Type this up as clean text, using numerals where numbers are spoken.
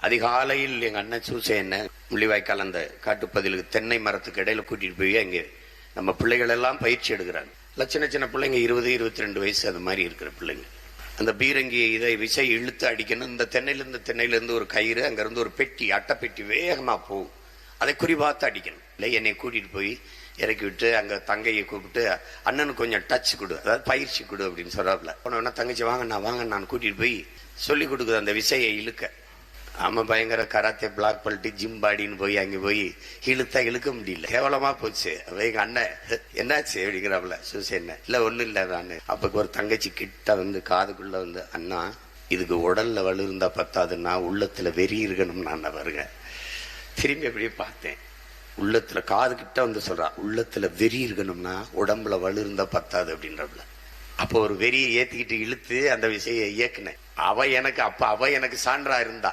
அதிகாலையில் எங்க அண்ணன் சூசை என்ன முள்ளிவாய்க்கால் அந்த காட்டுப்பதிலுக்கு தென்னை மரத்துக்கு இடையில கூட்டிட்டு போய் அங்கே நம்ம பிள்ளைகள் எல்லாம் பயிற்சி எடுக்கிறாங்க. சின்ன சின்ன பிள்ளைங்க 20-22 வயசு அது மாதிரி இருக்கிற பிள்ளைங்க. அந்த பீரங்கி இதை விசை இழுத்து அடிக்கணும். இந்த தென்னையிலிருந்து ஒரு கயிறு, அங்கிருந்து ஒரு பெட்டி, அட்டை பெட்டி வேகமா போகும். அதை குறிபார்த்து அடிக்கணும். இல்லை என்னை கூட்டிட்டு போய் இறக்கி விட்டு அங்க தங்கையை கூப்பிட்டு அண்ணனுக்கு கொஞ்சம் டச் கொடு, அதாவது பயிற்சி கொடு அப்படின்னு சொல்றாப்புல. போனோன்னா தங்கச்சி வாங்க நான் கூட்டிட்டு போய் சொல்லி கொடுக்குது அந்த விசையை இழுக்க. ஆமா, பயங்கர கராத்தே பிளாக் பண்ணிட்டு ஜிம் பாடின்னு போய் அங்கே போய் இழுக்க முடியல, கேவலமா போச்சு. எங்க அண்ணன் என்னாச்சு அப்படிங்கிறாப்புல. சூசை என்ன இல்ல ஒண்ணு இல்ல நான். அப்ப ஒரு தங்கச்சி கிட்ட வந்து காதுக்குள்ள வந்து, அண்ணா இதுக்கு உடல்ல வலு இருந்தா பத்தாதுன்னா உள்ளத்துல வெறி இருக்கணும். நான் வருங்க திரும்பி அப்படியே பார்த்தேன். உள்ளத்துல காது கிட்ட வந்து சொல்றா, உள்ளத்துல வெறி இருக்கணும்னா உடம்புல வலு இருந்தா பத்தாது அப்படின்றப்பல. அப்போ ஒரு வெறியை ஏத்திக்கிட்டு இழுத்து அந்த விசையை இயக்குனேன். அவ எனக்கு சான்றா இருந்தா.